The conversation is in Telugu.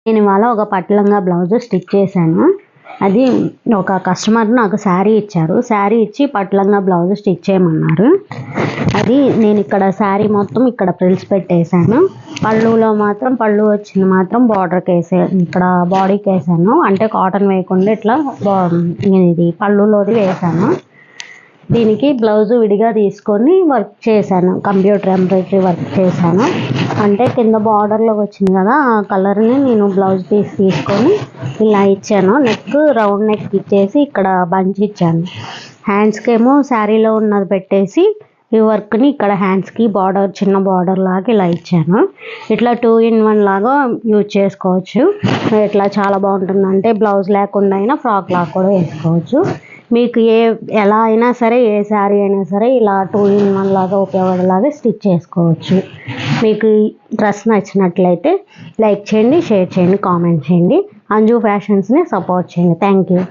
నేను ఇవాళ ఒక పట్టు లంగా బ్లౌజ్ స్టిచ్ చేశాను. అది ఒక కస్టమర్ నాకు శారీ ఇచ్చారు. శారీ ఇచ్చి పట్టు లంగా బ్లౌజ్ స్టిచ్ చేయమన్నారు. అది నేను ఇక్కడ శారీ మొత్తం ఇక్కడ ఫ్రిల్స్ పెట్టేశాను. పళ్ళులో మాత్రం పళ్ళు వచ్చింది మాత్రం బార్డర్కి వేసాను, ఇక్కడ బాడీకి వేసాను. అంటే కాటన్ వేయకుండా ఇట్లా ఇది పళ్ళులోది వేసాను. దీనికి బ్లౌజ్ విడిగా తీసుకొని వర్క్ చేశాను, కంప్యూటర్ ఎంబ్రాయిడరీ వర్క్ చేశాను. అంటే కింద బార్డర్లో వచ్చింది కదా, ఆ కలర్ని నేను బ్లౌజ్ పీస్ తీసుకొని ఇలా ఇచ్చాను. నెక్ రౌండ్ నెక్ ఇచ్చేసి ఇక్కడ బంచ్ ఇచ్చాను. హ్యాండ్స్కి ఏమో శారీలో ఉన్నది పెట్టేసి ఈ వర్క్ని ఇక్కడ హ్యాండ్స్కి బార్డర్ చిన్న బార్డర్ లాగా ఇలా ఇచ్చాను. ఇట్లా 2 in 1 లాగా యూజ్ చేసుకోవచ్చు. ఇట్లా చాలా బాగుంటుంది. అంటే బ్లౌజ్ లేకుండా అయినా ఫ్రాక్ లాగా కూడా వేసుకోవచ్చు. మీకు ఎలా అయినా సరే, ఏ శారీ అయినా సరే ఇలా 2 in 1 లాగా ఉపయోగపడేలాగా స్టిచ్ చేసుకోవచ్చు. మీకు ఈ డ్రెస్ నచ్చినట్లయితే లైక్ చేయండి, షేర్ చేయండి, కామెంట్ చేయండి. అంజు ఫ్యాషన్స్ని సపోర్ట్ చేయండి. Thank you.